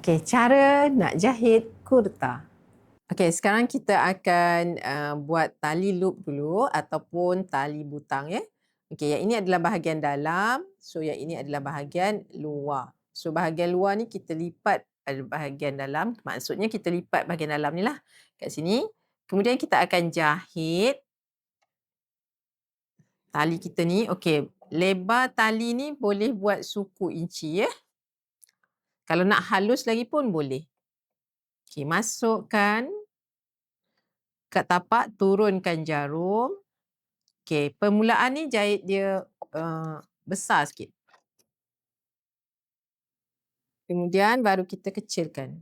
Okey, cara nak jahit kurta. Okey, sekarang kita akan buat tali loop dulu ataupun tali butang ya. Okey, yang ini adalah bahagian dalam, so yang ini adalah bahagian luar. So bahagian luar ni kita lipat pada bahagian dalam, maksudnya kita lipat bahagian dalam ni lah kat sini. Kemudian kita akan jahit tali kita ni. Okey, lebar tali ni boleh buat suku inci ya. Kalau nak halus lagi pun boleh. Okey, masukkan kat tapak, turunkan jarum. Okey, permulaan ni jahit dia besar sikit. Kemudian baru kita kecilkan.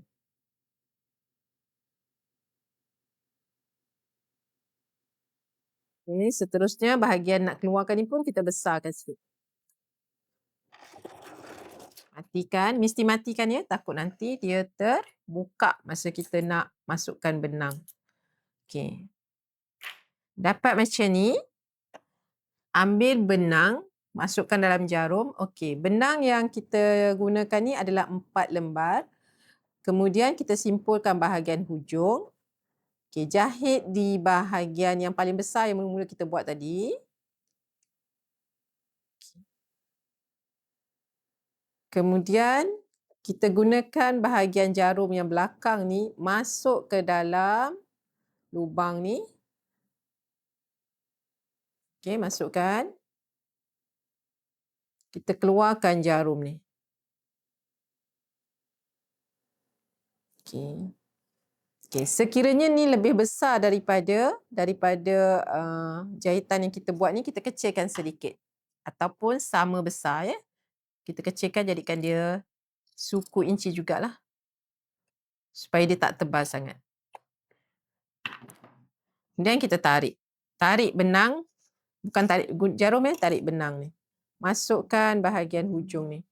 Okay, seterusnya bahagian nak keluarkan ni pun kita besarkan sikit. Mesti matikan ya, takut nanti dia terbuka masa kita nak masukkan benang. Okey. Dapat macam ni, ambil benang, masukkan dalam jarum. Okey, benang yang kita gunakan ni adalah 4 lembar. Kemudian kita simpulkan bahagian hujung. Okey, jahit di bahagian yang paling besar yang mula-mula kita buat tadi. Kemudian kita gunakan bahagian jarum yang belakang ni masuk ke dalam lubang ni. Okey, masukkan. Kita keluarkan jarum ni. Okey. Okey, sekiranya ni lebih besar daripada jahitan yang kita buat ni, kita kecilkan sedikit. Ataupun sama besar ya. Kita kecilkan, jadikan dia suku inci jugalah. Supaya dia tak tebal sangat. Kemudian kita tarik. Tarik benang. Bukan tarik jarum ya, tarik benang ni. Masukkan bahagian hujung ni.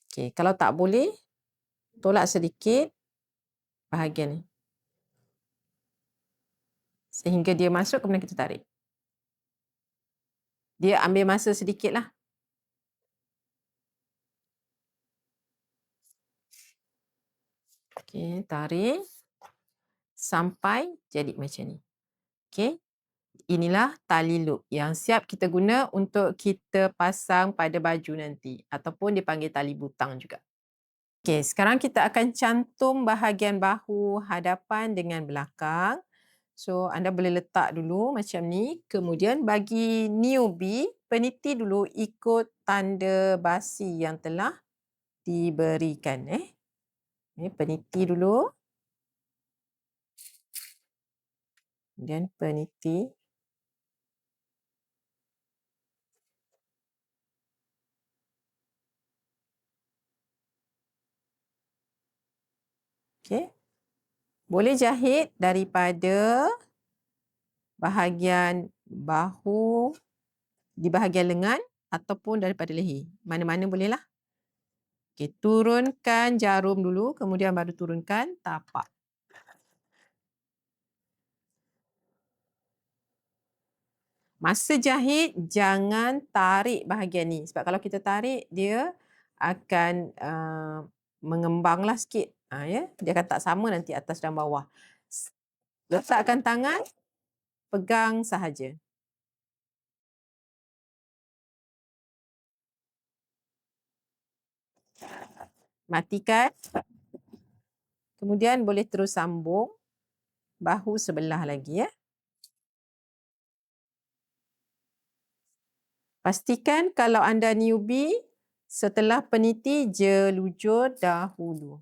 Okey, kalau tak boleh, tolak sedikit bahagian ni. Sehingga dia masuk, kemudian kita tarik. Dia ambil masa sedikit lah. Okey, tarik. Sampai jadi macam ni. Okey. Inilah tali loop yang siap kita guna untuk kita pasang pada baju nanti. Ataupun dipanggil tali butang juga. Okey, sekarang kita akan cantum bahagian bahu hadapan dengan belakang. So, anda boleh letak dulu macam ni. Kemudian bagi newbie, peniti dulu ikut tanda basi yang telah diberikan. Peniti dulu. Kemudian peniti. Okey. Boleh jahit daripada bahagian bahu di bahagian lengan ataupun daripada leher. Mana-mana bolehlah. Okey, turunkan jarum dulu, kemudian baru turunkan tapak. Masa jahit, jangan tarik bahagian ni. Sebab kalau kita tarik, dia akan mengembanglah sikit. Ya? Dia akan tak sama nanti atas dan bawah. Letakkan tangan, pegang sahaja. Matikan. Kemudian boleh terus sambung bahu sebelah lagi ya. Pastikan kalau anda newbie, setelah peniti jelujur dahulu.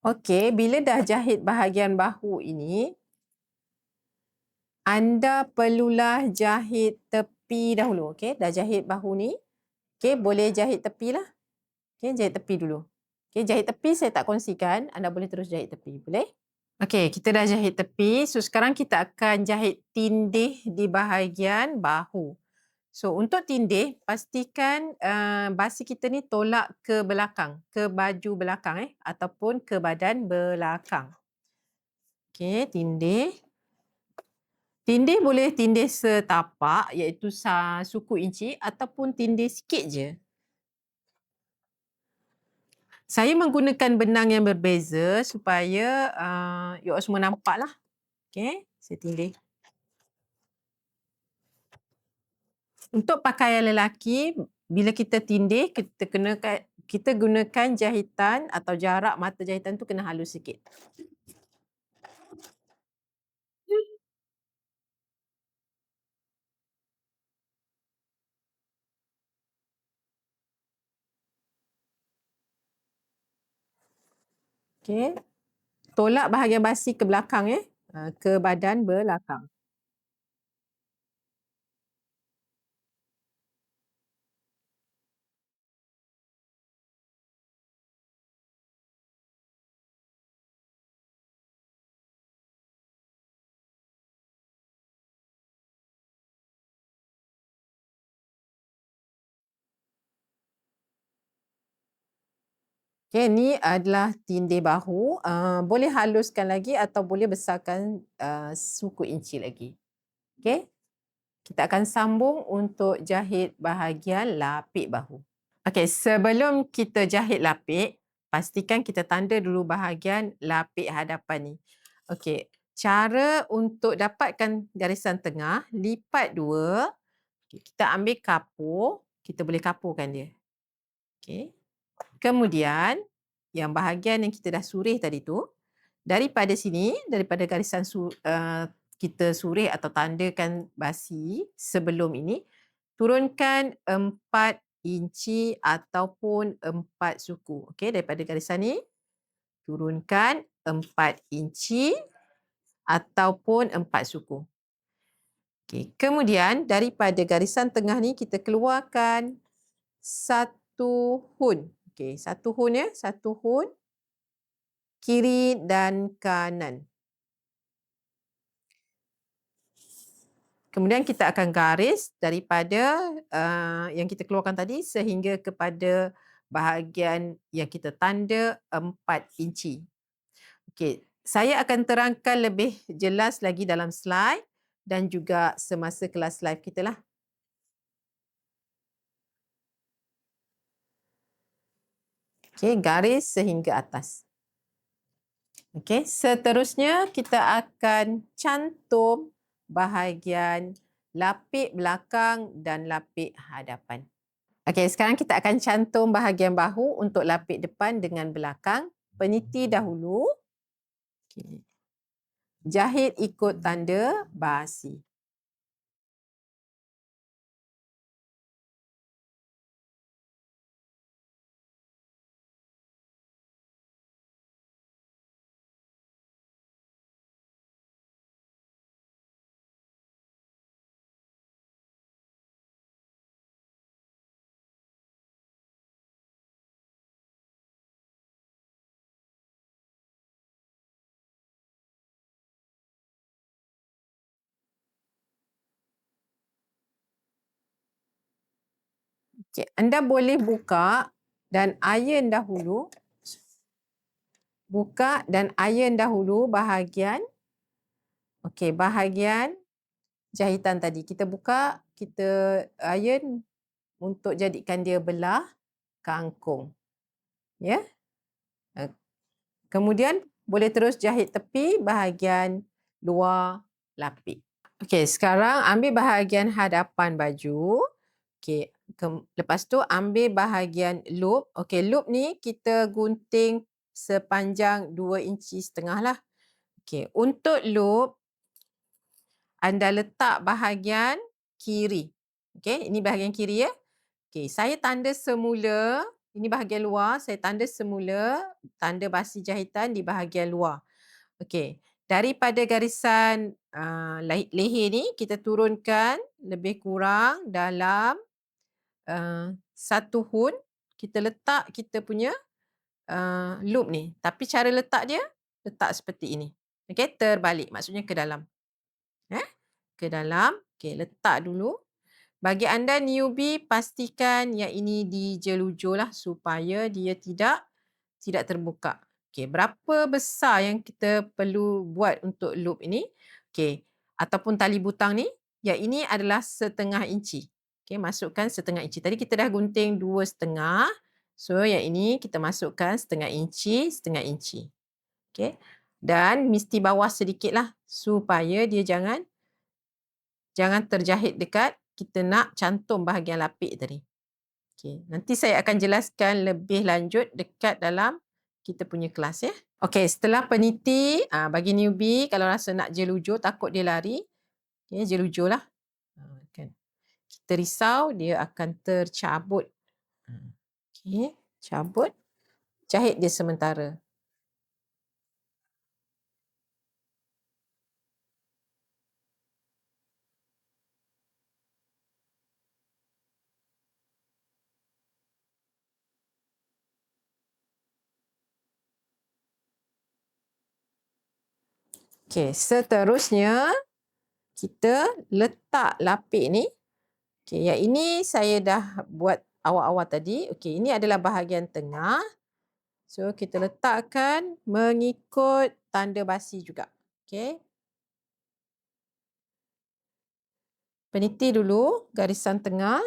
Okey, bila dah jahit bahagian bahu ini, anda perlulah jahit tepi dahulu. Okey, dah jahit bahu ni. Okey, boleh jahit tepi lah. Okey, jahit tepi dulu. Okey, jahit tepi saya tak kongsikan, anda boleh terus jahit tepi, boleh? Okey, kita dah jahit tepi. So, sekarang kita akan jahit tindih di bahagian bahu. So, untuk tindih, pastikan basi kita ni tolak ke belakang, ke baju belakang ataupun ke badan belakang. Okey, tindih. Tindih boleh tindih setapak iaitu suku inci ataupun tindih sikit je. Saya menggunakan benang yang berbeza supaya you all semua nampak lah. Okey, saya tindih. Untuk pakaian lelaki, bila kita tindih, kita gunakan jahitan atau jarak mata jahitan tu kena halus sikit. Okey. Tolak bahagian basi ke belakang ke badan belakang. Okey, ni adalah tindih bahu. Boleh haluskan lagi atau boleh besarkan suku inci lagi. Okey. Kita akan sambung untuk jahit bahagian lapik bahu. Okey, sebelum kita jahit lapik, pastikan kita tanda dulu bahagian lapik hadapan ni. Okey, cara untuk dapatkan garisan tengah, lipat dua. Okay, kita ambil kapur, kita boleh kapurkan dia. Okey. Kemudian, yang bahagian yang kita dah surih tadi tu, daripada sini, daripada garisan kita surih atau tandakan basi sebelum ini, turunkan 4 inci ataupun 4 suku. Okey, daripada garisan ni, turunkan 4 inci ataupun 4 suku. Okey, kemudian daripada garisan tengah ni kita keluarkan 1 hun. Okey, 1 hun 1 hun kiri dan kanan. Kemudian kita akan garis daripada yang kita keluarkan tadi sehingga kepada bahagian yang kita tanda 4 inci. Okey, saya akan terangkan lebih jelas lagi dalam slide dan juga semasa kelas live kita lah. Okey, garis sehingga atas. Okey, seterusnya kita akan cantum bahagian lapik belakang dan lapik hadapan. Okey, sekarang kita akan cantum bahagian bahu untuk lapik depan dengan belakang. Peniti dahulu. Okey. Jahit ikut tanda basi. Okey, anda boleh buka dan iron dahulu. Buka dan iron dahulu bahagian bahagian jahitan tadi. Kita buka, kita iron untuk jadikan dia belah kangkung. Ya. Kemudian boleh terus jahit tepi bahagian luar lapik. Okey, sekarang ambil bahagian hadapan baju. Okey, lepas tu ambil bahagian loop. Okey, loop ni kita gunting sepanjang 2 inci setengah lah. Okey, untuk loop anda letak bahagian kiri. Okey, ini bahagian kiri ya. Okey, saya tanda semula, ini bahagian luar, saya tanda semula tanda basi jahitan di bahagian luar. Okey, daripada garisan leher ni kita turunkan lebih kurang dalam satu hun, kita letak kita punya loop ni. Tapi cara letak dia, letak seperti ini. Okey, terbalik. Maksudnya ke dalam. Ke dalam. Okey, letak dulu. Bagi anda newbie, pastikan yang ini dijelujur lah supaya dia tidak terbuka. Okey, berapa besar yang kita perlu buat untuk loop ini? Okey, ataupun tali butang ni, yang ini adalah 1/2 inci. Okey, masukkan 1/2 inci. Tadi kita dah gunting 2,5. So, yang ini kita masukkan 1/2 inci, 1/2 inci. Okey. Dan mesti bawah sedikitlah supaya dia jangan terjahit dekat kita nak cantum bahagian lapik tadi. Okey, nanti saya akan jelaskan lebih lanjut dekat dalam kita punya kelas ya. Okey, setelah peniti, bagi newbie kalau rasa nak jelujur takut dia lari, okey, jelujurlah. Kan. Kita risau dia akan tercabut. Okey, cabut. Jahit dia sementara. Okey, seterusnya kita letak lapik ni. Okey, yang ini saya dah buat awal-awal tadi. Okey, ini adalah bahagian tengah. So, kita letakkan mengikut tanda basi juga. Okey. Peniti dulu garisan tengah.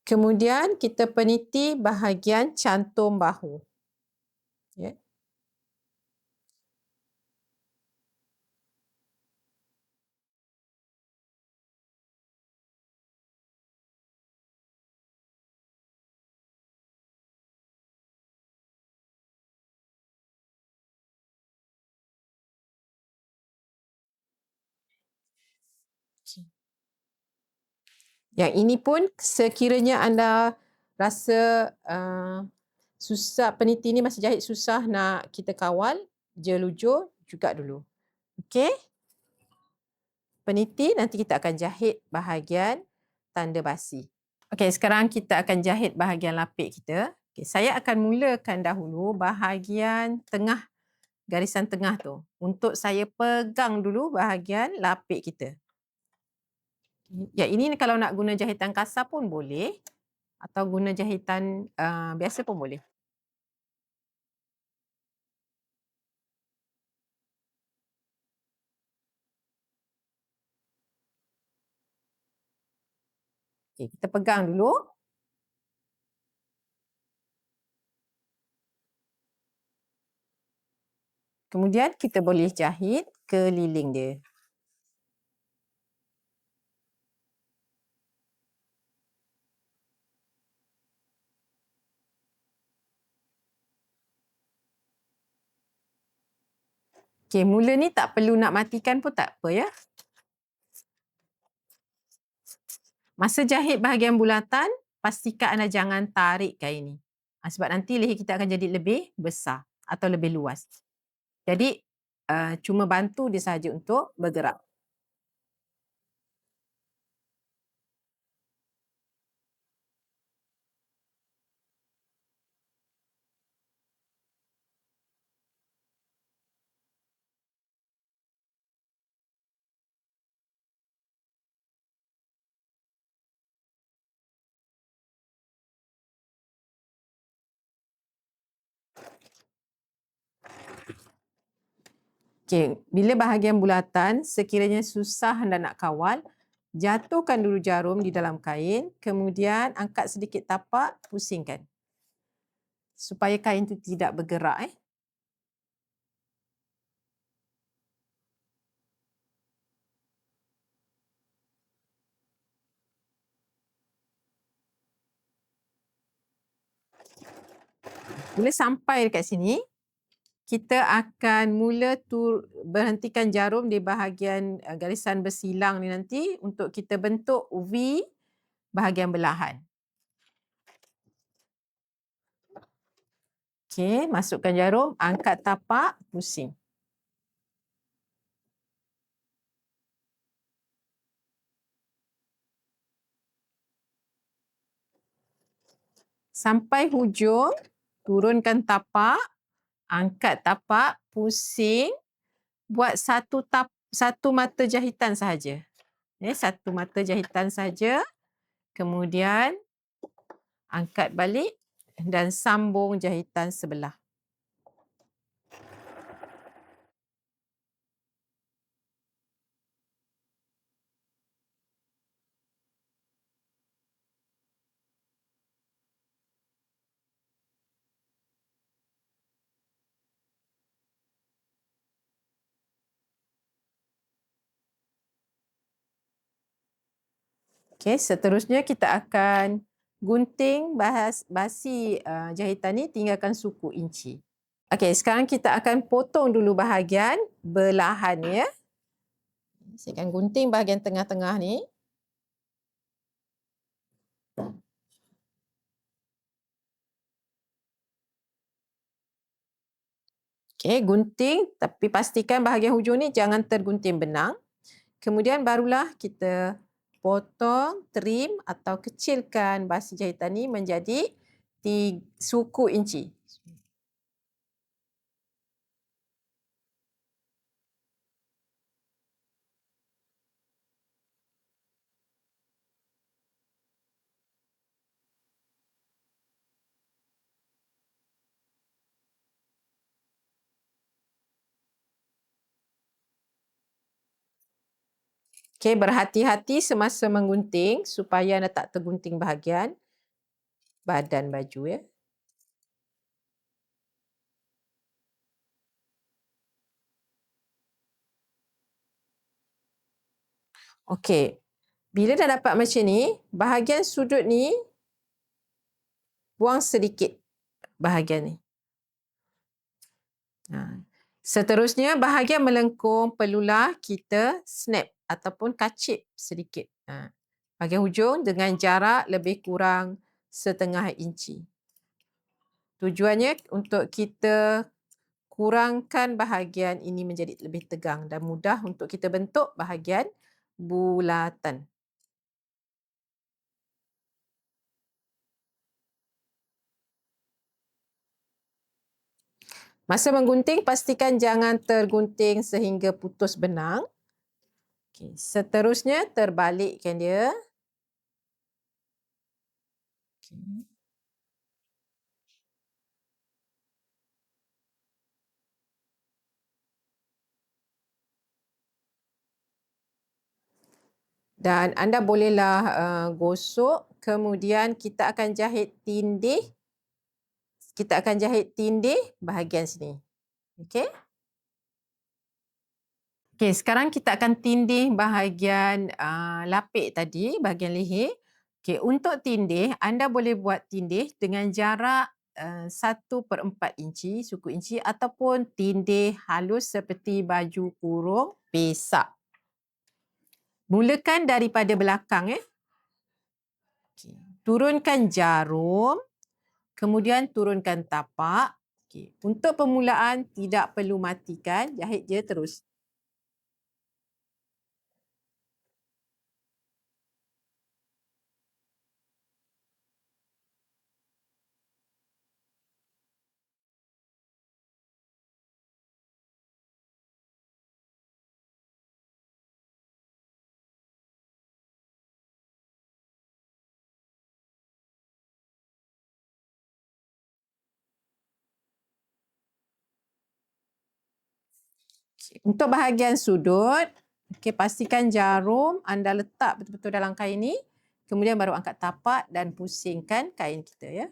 Kemudian kita peniti bahagian cantum bahu. Ya. Yang ini pun sekiranya anda rasa susah, peniti ni masa jahit susah nak kita kawal, jelujur juga dulu. Okey. Peniti nanti kita akan jahit bahagian tanda basi. Okey, sekarang kita akan jahit bahagian lapik kita. Okey, saya akan mulakan dahulu bahagian tengah, garisan tengah tu. Untuk saya pegang dulu bahagian lapik kita. Ya, ini kalau nak guna jahitan kasar pun boleh. Atau guna jahitan biasa pun boleh. Okay, kita pegang dulu. Kemudian kita boleh jahit keliling dia. Okay, mula ni tak perlu nak matikan pun tak apa ya. Masa jahit bahagian bulatan, pastikan anda jangan tarik kain ni. Sebab nanti leher kita akan jadi lebih besar atau lebih luas. Jadi, cuma bantu dia sahaja untuk bergerak. Okay, bila bahagian bulatan, sekiranya susah anda nak kawal, jatuhkan dulu jarum di dalam kain, kemudian angkat sedikit tapak, pusingkan. Supaya kain itu tidak bergerak. Bila sampai dekat sini, kita akan mula berhentikan jarum di bahagian garisan bersilang ni nanti untuk kita bentuk V bahagian belahan. Okey, masukkan jarum, angkat tapak, pusing. sampai hujung, turunkan tapak, angkat tapak, pusing, buat satu mata jahitan sahaja. Satu mata jahitan saja. Kemudian angkat balik dan sambung jahitan sebelah. Okey, seterusnya kita akan gunting basi jahitan ni, tinggalkan suku inci. Okey, sekarang kita akan potong dulu bahagian belahan ya. Saya akan gunting bahagian tengah-tengah ni. Okey, gunting tapi pastikan bahagian hujung ni jangan tergunting benang. Kemudian barulah kita potong, trim atau kecilkan basi jahitan ni menjadi suku inci. Okey, berhati-hati semasa menggunting supaya anda tak tergunting bahagian badan baju ya. Okey. Bila dah dapat macam ni, bahagian sudut ni buang sedikit bahagian ni. Seterusnya bahagian melengkung perlulah kita snap ataupun kacip sedikit. Bahagian hujung dengan jarak lebih kurang 0.5 inci. Tujuannya untuk kita kurangkan bahagian ini menjadi lebih tegang dan mudah untuk kita bentuk bahagian bulatan. Masa menggunting, pastikan jangan tergunting sehingga putus benang. Okay. Seterusnya, terbalikkan dia. Okay. Dan anda bolehlah gosok. Kemudian kita akan jahit tindih. Kita akan jahit tindih bahagian sini. Okey. Okey, sekarang kita akan tindih bahagian lapik tadi, bahagian leher. Okey, untuk tindih, anda boleh buat tindih dengan jarak 1/4 inci, suku inci ataupun tindih halus seperti baju kurung pesak. Mulakan daripada belakang ya. Okay. Turunkan jarum, kemudian turunkan tapak. Okay. Untuk permulaan tidak perlu matikan, jahit je terus. Untuk bahagian sudut, okay, pastikan jarum anda letak betul-betul dalam kain ni. Kemudian baru angkat tapak dan pusingkan kain kita ya.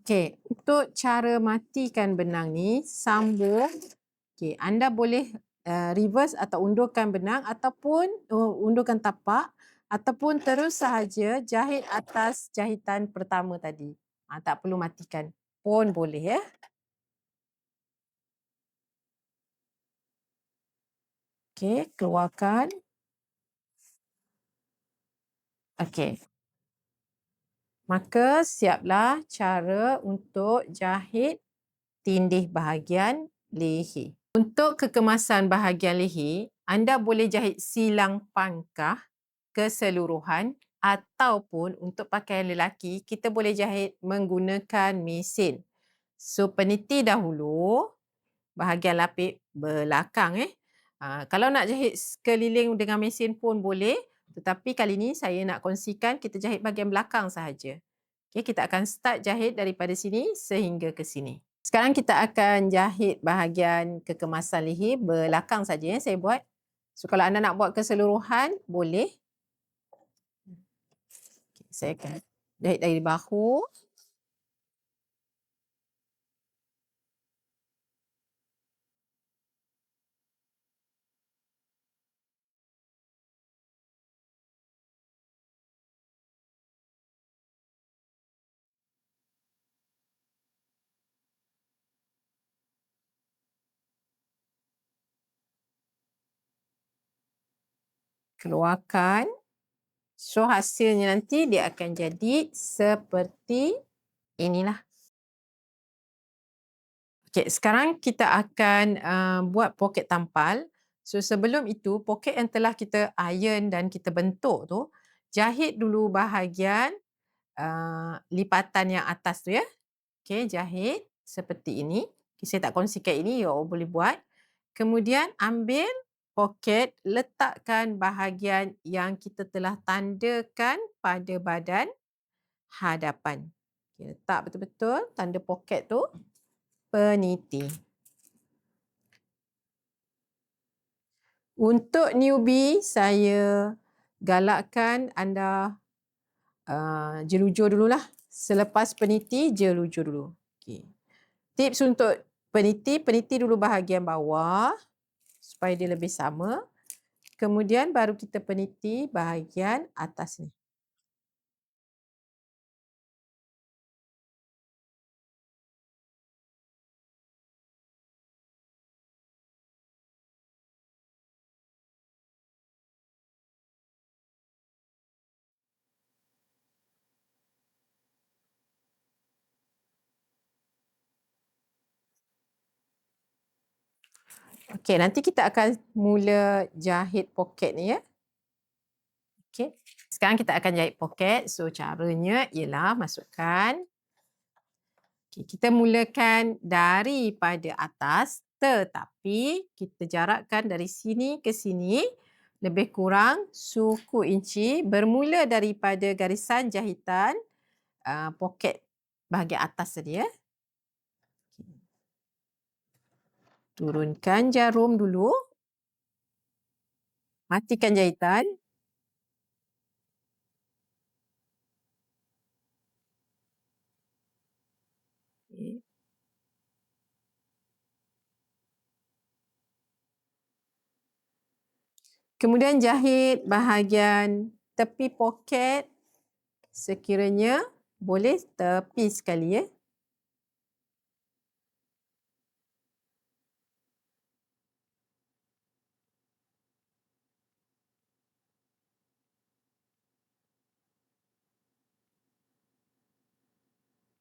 Okey, untuk cara matikan benang ni, sambung. Okey, anda boleh reverse atau undurkan benang ataupun undurkan tapak ataupun terus sahaja jahit atas jahitan pertama tadi. Tak perlu matikan pun boleh ya. Okey, keluarkan. Okey. Maka siaplah cara untuk jahit tindih bahagian leher. Untuk kekemasan bahagian leher, anda boleh jahit silang pangkah keseluruhan ataupun untuk pakaian lelaki, kita boleh jahit menggunakan mesin. So, peniti dahulu bahagian lapik belakang. Kalau nak jahit sekeliling dengan mesin pun boleh, tetapi kali ni saya nak kongsikan kita jahit bahagian belakang sahaja. Okay, kita akan start jahit daripada sini sehingga ke sini. Sekarang kita akan jahit bahagian kekemasan leher belakang saja saya buat. So kalau anda nak buat keseluruhan boleh. Okay, saya akan jahit dari bahu. Keluarkan. So hasilnya nanti dia akan jadi seperti inilah. Okey, sekarang kita akan buat poket tampal. So sebelum itu, poket yang telah kita iron dan kita bentuk tu, jahit dulu bahagian lipatan yang atas tu ya. Okey, jahit seperti ini. Okay, saya tak kongsikan ini, you all boleh buat. Kemudian ambil poket, letakkan bahagian yang kita telah tandakan pada badan hadapan. Okay, letak betul-betul tanda poket tu, peniti. Untuk newbie, saya galakkan anda jelujur dululah. Selepas peniti, jelujur dulu. Okay. Tips untuk peniti, peniti dulu bahagian bawah supaya dia lebih sama. Kemudian baru kita peniti bahagian atas ni. Okey, nanti kita akan mula jahit poket ni ya. Okey. Sekarang kita akan jahit poket. So caranya ialah masukkan. Okay, kita mulakan daripada atas tetapi kita jarakkan dari sini ke sini lebih kurang suku inci bermula daripada garisan jahitan poket bahagian atas tadi ya. Okay. Turunkan jarum dulu. Matikan jahitan. Okay. Kemudian jahit bahagian tepi poket sekiranya boleh tepi sekali ya.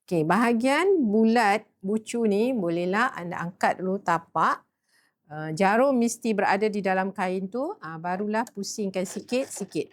Okey, bahagian bulat bucu ni bolehlah anda angkat dulu tapak. Jarum mesti berada di dalam kain tu, barulah pusingkan sikit-sikit.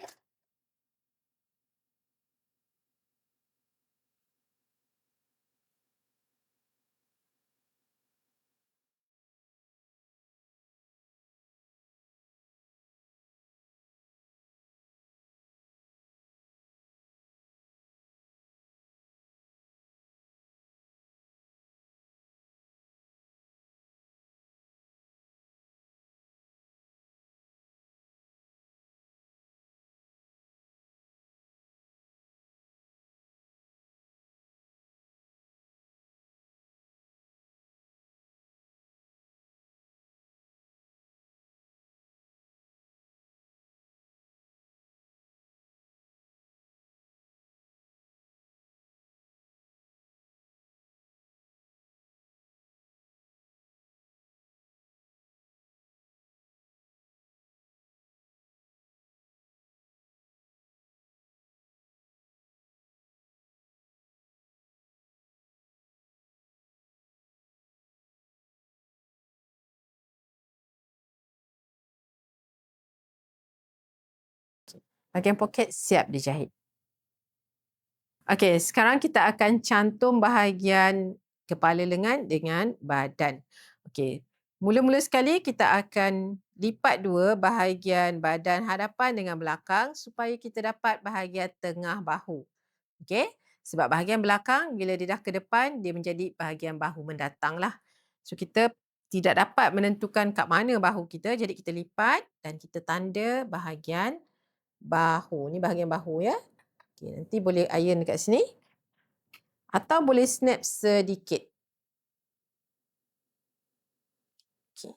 Bahagian poket siap dijahit. Okey, sekarang kita akan cantum bahagian kepala lengan dengan badan. Okey, mula-mula sekali kita akan lipat dua bahagian badan hadapan dengan belakang supaya kita dapat bahagian tengah bahu. Okey, sebab bahagian belakang bila dia dah ke depan, dia menjadi bahagian bahu mendatang lah. So, kita tidak dapat menentukan kat mana bahu kita, jadi kita lipat dan kita tanda bahagian bahu. Ni bahagian bahu ya. Okey, nanti boleh iron dekat sini. Atau boleh snap sedikit. Okay.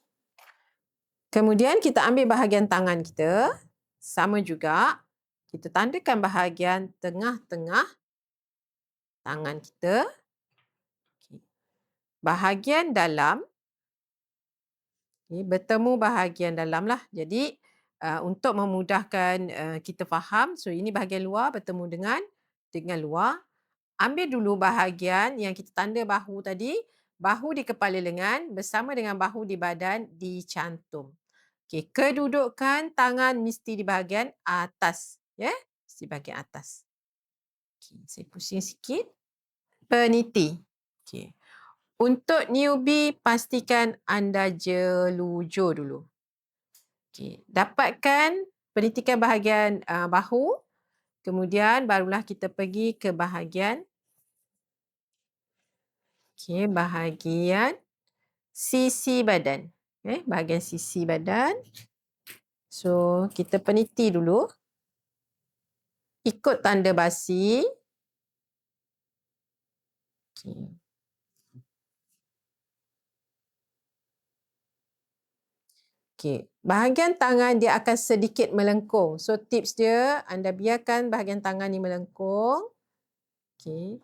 Kemudian kita ambil bahagian tangan kita. Sama juga. Kita tandakan bahagian tengah-tengah tangan kita. Okay. Bahagian dalam. Okay, bertemu bahagian dalam lah. Jadi untuk memudahkan kita faham. So ini bahagian luar bertemu dengan luar. Ambil dulu bahagian yang kita tanda bahu tadi, bahu di kepala lengan bersama dengan bahu di badan dicantum. Okey, kedudukan tangan mesti di bahagian atas, ya. Mesti bahagian atas. Okey, saya pusing sikit. Peniti. Okey. Untuk newbie, pastikan anda jelujur dulu. Okey, dapatkan penitikan bahagian bahu, kemudian barulah kita pergi ke bahagian bahagian sisi badan. Bahagian sisi badan. So, kita peniti dulu. Ikut tanda basi. Okey. Bahagian tangan dia akan sedikit melengkung. So, tips dia, anda biarkan bahagian tangan ni melengkung. Okey.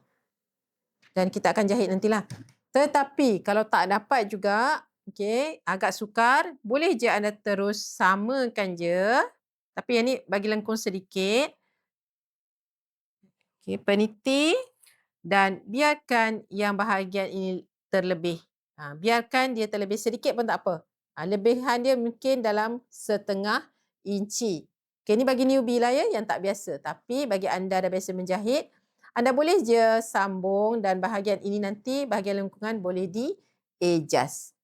Dan kita akan jahit nantilah. Tetapi kalau tak dapat juga, okey, agak sukar, boleh je anda terus samakan je. Tapi yang ni bagi lengkung sedikit. Okey, peniti dan biarkan yang bahagian ini terlebih. Biarkan dia terlebih sedikit pun tak apa. Lebihan dia mungkin dalam 1/2 inci. Okey, ni bagi newbie lah ya, yang tak biasa. Tapi bagi anda dah biasa menjahit, anda boleh je sambung dan bahagian ini nanti, bahagian lengkungan boleh di-adjust.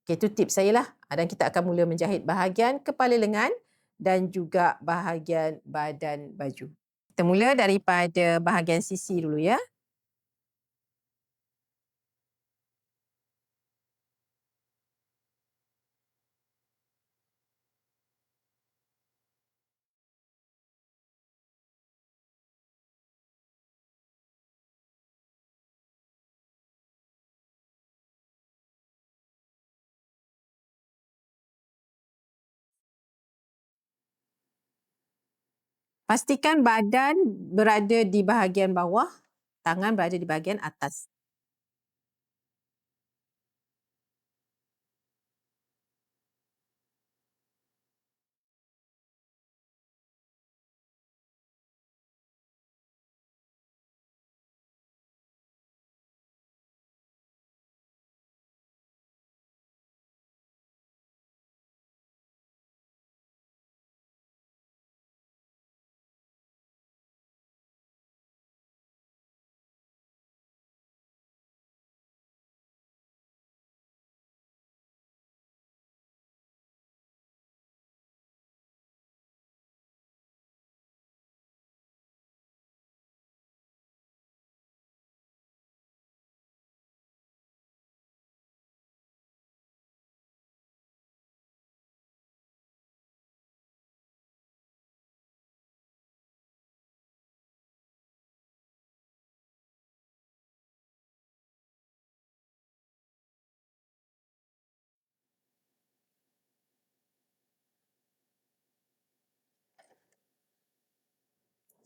Okey, itu tips saya lah. Dan kita akan mula menjahit bahagian kepala lengan dan juga bahagian badan baju. Kita mula daripada bahagian sisi dulu ya. Pastikan badan berada di bahagian bawah, tangan berada di bahagian atas.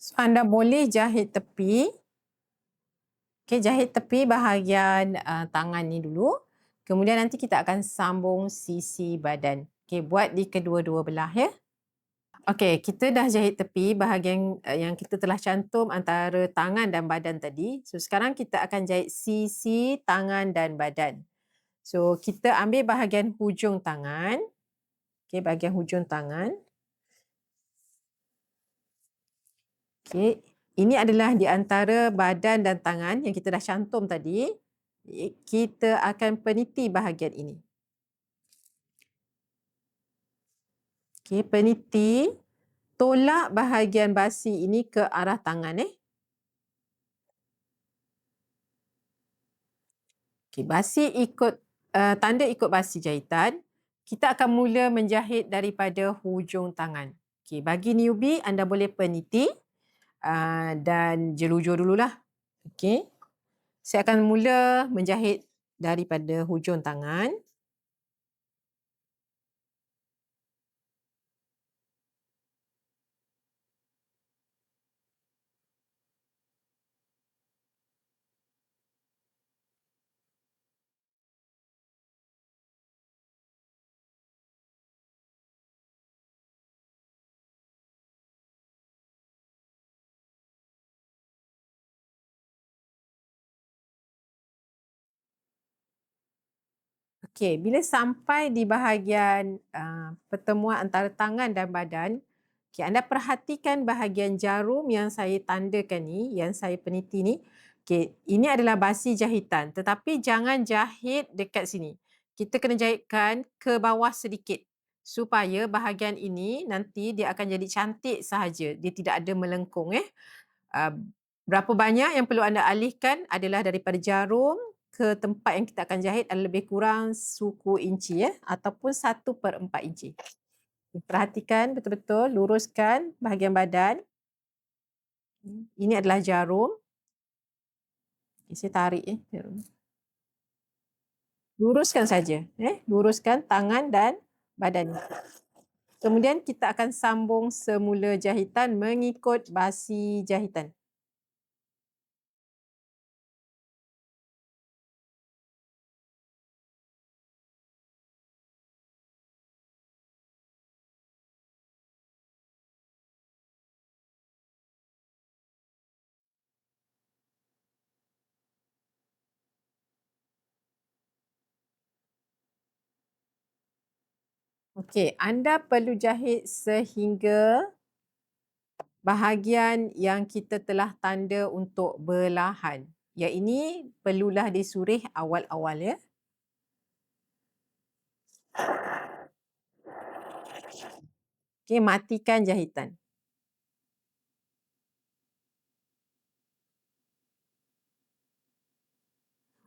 So, anda boleh jahit tepi. Okey, jahit tepi bahagian tangan ni dulu. Kemudian nanti kita akan sambung sisi badan. Okey, buat di kedua-dua belah ya. Okey, kita dah jahit tepi bahagian yang kita telah cantum antara tangan dan badan tadi. So, sekarang kita akan jahit sisi tangan dan badan. So, kita ambil bahagian hujung tangan. Okey, bahagian hujung tangan. Okey, ini adalah di antara badan dan tangan yang kita dah cantum tadi. Kita akan peniti bahagian ini. Okey, peniti, tolak bahagian basi ini ke arah tangan Okey, basi ikut tanda ikut basi jahitan. Kita akan mula menjahit daripada hujung tangan. Okey, bagi newbie anda boleh peniti dan jelujur dululah. Okey. Saya akan mula menjahit daripada hujung tangan. Okey, bila sampai di bahagian pertemuan antara tangan dan badan, okey, anda perhatikan bahagian jarum yang saya tandakan ni, yang saya peniti ni. Okey, ini adalah basi jahitan, tetapi jangan jahit dekat sini. Kita kena jahitkan ke bawah sedikit supaya bahagian ini nanti dia akan jadi cantik sahaja. Dia tidak ada melengkung Uh, berapa banyak yang perlu anda alihkan adalah daripada jarum ke tempat yang kita akan jahit adalah lebih kurang suku inci ataupun 1/4 inci. Perhatikan betul-betul, luruskan bahagian badan. Ini adalah jarum. Saya tarik jarum. Luruskan saja, luruskan tangan dan badan. Kemudian kita akan sambung semula jahitan mengikut basi jahitan. Okey, anda perlu jahit sehingga bahagian yang kita telah tanda untuk belahan. Yang ini perlulah disurih awal-awal Okey, matikan jahitan.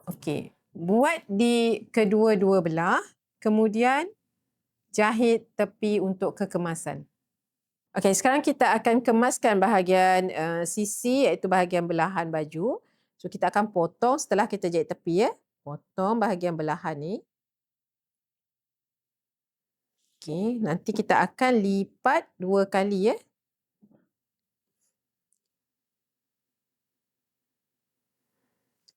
Okey, buat di kedua-dua belah, kemudian jahit tepi untuk kekemasan. Okey, sekarang kita akan kemaskan bahagian sisi iaitu bahagian belahan baju. So kita akan potong setelah kita jahit tepi Potong bahagian belahan ni. Okey, nanti kita akan lipat 2 kali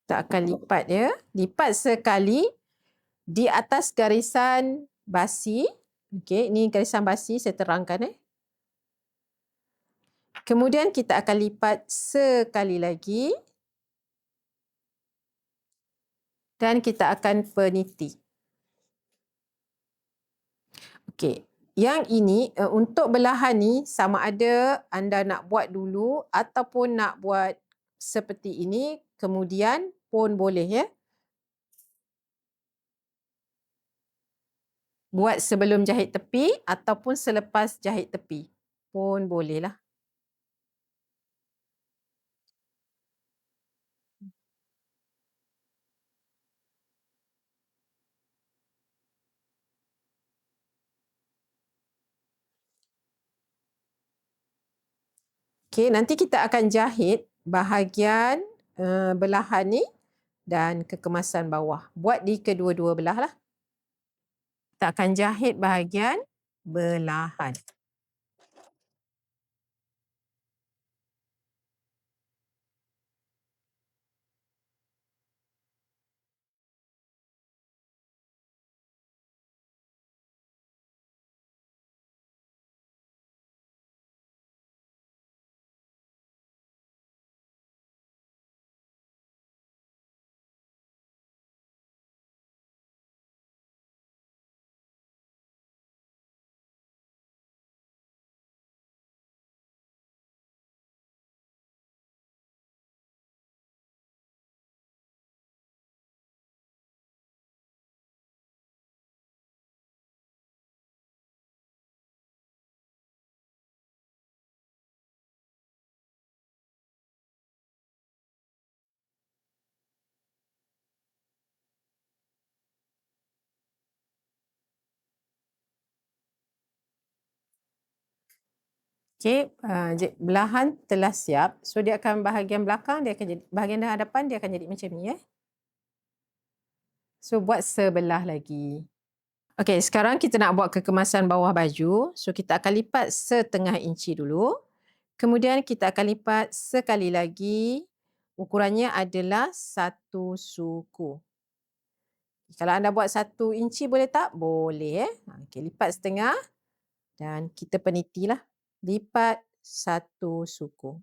Kita akan lipat lipat sekali di atas garisan basi. Okey, ini garisan basi saya terangkan Kemudian kita akan lipat sekali lagi. Dan kita akan peniti. Okey, yang ini untuk belahan ni sama ada anda nak buat dulu ataupun nak buat seperti ini kemudian pun boleh Buat sebelum jahit tepi ataupun selepas jahit tepi pun bolehlah. Okey, nanti kita akan jahit bahagian belahan ni dan kekemasan bawah. Buat di kedua-dua belah lah. Kita akan jahit bahagian belahan. Okey, belahan telah siap. So, dia akan bahagian belakang dia akan jadi bahagian hadapan dia akan jadi macam ni, eh. So, buat sebelah lagi. Okey, sekarang kita nak buat kekemasan bawah baju. So, kita akan lipat 1/2 inci dulu. Kemudian kita akan lipat sekali lagi. Ukurannya adalah 1 suku. Kalau anda buat 1 inci boleh tak? Boleh, eh. Okey, lipat setengah dan kita penitilah. Lipat 1 suku.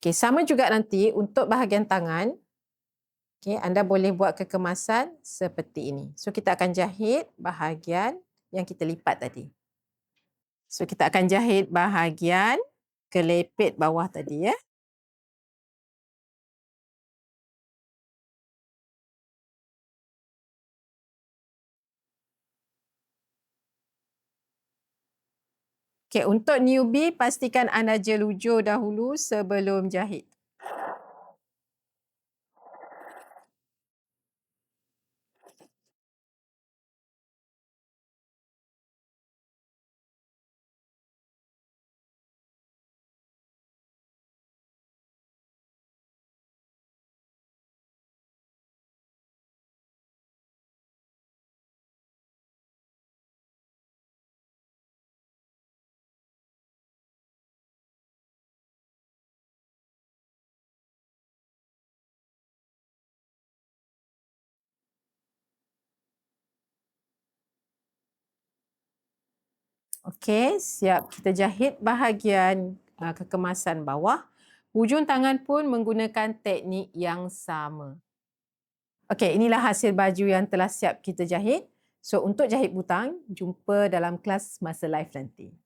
Okey, sama juga nanti untuk bahagian tangan. Okey, anda boleh buat kekemasan seperti ini. So, kita akan jahit bahagian yang kita lipat tadi. So, kita akan jahit bahagian kelepet bawah tadi, ya. Okey, untuk newbie pastikan anda jelujur dahulu sebelum jahit. Okey, siap. Kita jahit bahagian kekemasan bawah. Hujung tangan pun menggunakan teknik yang sama. Okey, inilah hasil baju yang telah siap kita jahit. So, untuk jahit butang, jumpa dalam kelas masa live nanti.